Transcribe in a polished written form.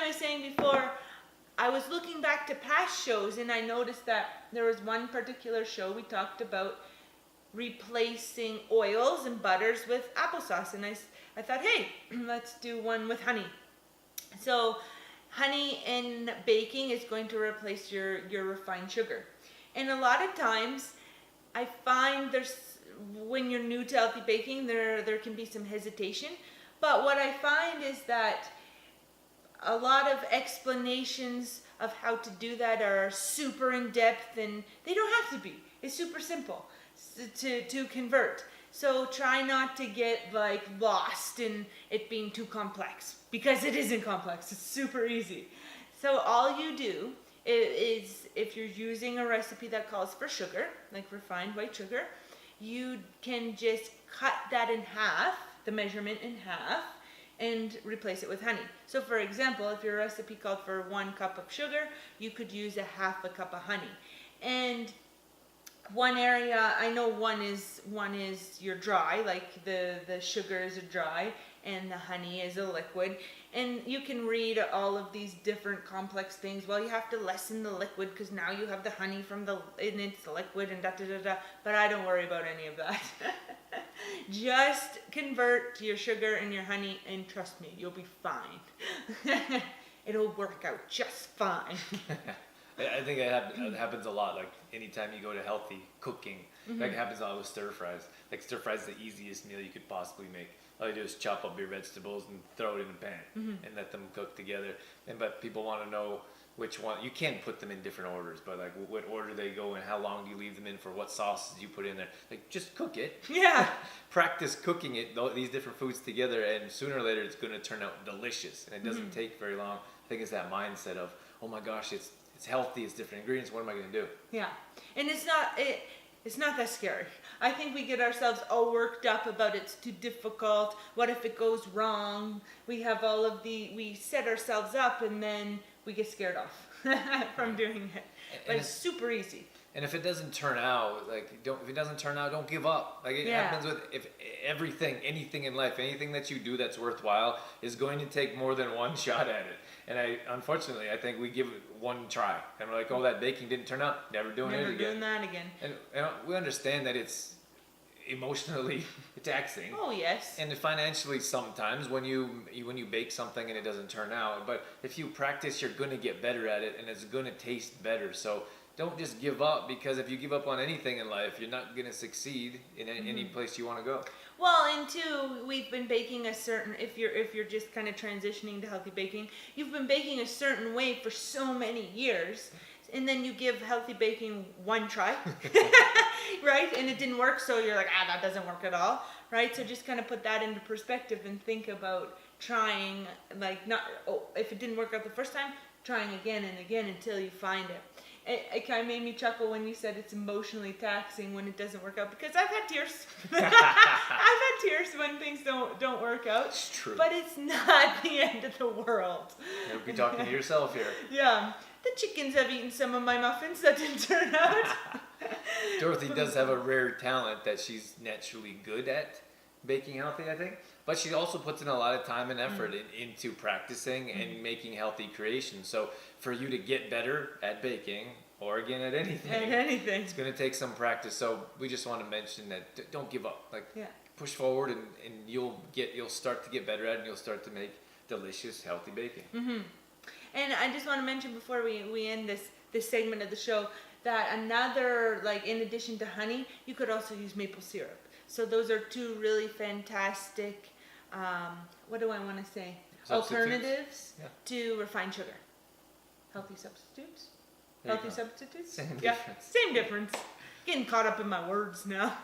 I was saying before, I was looking back to past shows and I noticed that there was one particular show we talked about replacing oils and butters with applesauce, and I thought, hey, let's do one with honey. So honey in baking is going to replace your refined sugar. And a lot of times I find when you're new to healthy baking, there can be some hesitation. But what I find is that a lot of explanations of how to do that are super in depth, and they don't have to be. It's super simple to convert. So try not to get like lost in it being too complex, because it isn't complex. It's super easy. So all you do is, if you're using a recipe that calls for sugar, like refined white sugar, you can just cut that in half, the measurement in half, and replace it with honey. So for example, if your recipe called for 1 cup of sugar, you could use a half a cup of honey. And one area, I know one is you're dry, like the sugar is a dry and the honey is a liquid. And you can read all of these different complex things. Well, you have to lessen the liquid because now you have the honey and it's the liquid and da-da-da-da. But I don't worry about any of that. Just convert your sugar and your honey, and trust me, you'll be fine. It'll work out just fine. I think it happens a lot. Like anytime you go to healthy cooking, like it happens a lot with stir fries. Like stir fries is the easiest meal you could possibly make. All you do is chop up your vegetables and throw it in a pan and let them cook together. But people want to know which one. You can put them in different orders, but like what order they go in, how long do you leave them in for, what sauces you put in there. Like just cook it. Yeah. Practice cooking it, these different foods together, and sooner or later it's going to turn out delicious. And it doesn't take very long. I think it's that mindset of, oh my gosh, it's healthy, it's different ingredients, what am I going to do? Yeah. And it's not that scary. I think we get ourselves all worked up about it's too difficult. What if it goes wrong? We have we set ourselves up and then we get scared off from doing it. But it's super easy. And if it doesn't turn out, don't give up. Like it happens with anything in life, anything that you do that's worthwhile is going to take more than one shot at it. And unfortunately, I think we give it one try, and we're like, oh, that baking didn't turn out, never doing it again. Never doing that again. And we understand that it's emotionally taxing. Oh yes. And financially sometimes when you bake something and it doesn't turn out, but if you practice, you're going to get better at it, and it's going to taste better. So don't just give up, because if you give up on anything in life, you're not going to succeed in any place you want to go. Well, and two, we've been baking if you're just kind of transitioning to healthy baking, you've been baking a certain way for so many years, and then you give healthy baking one try, right? And it didn't work, so you're like, that doesn't work at all, right? So just kind of put that into perspective and think about trying, if it didn't work out the first time, trying again and again until you find it. It kind of made me chuckle when you said it's emotionally taxing when it doesn't work out, because I've had tears. I've had tears when things don't work out. It's true. But it's not the end of the world. You'll be talking to yourself here. Yeah. The chickens have eaten some of my muffins that didn't turn out. Dorothy does have a rare talent that she's naturally good at baking healthy, I think. But she also puts in a lot of time and effort into practicing and making healthy creations. So for you to get better at baking, or again at anything, it's going to take some practice. So we just want to mention that don't give up. Push forward, and you'll start to get better at it, and you'll start to make delicious, healthy baking. And I just want to mention before we end this segment of the show that another, in addition to honey, you could also use maple syrup. So those are two really fantastic, what do I want to say? Alternatives to refined sugar. Healthy substitutes? Healthy substitutes? Same difference. Same difference. Getting caught up in my words now.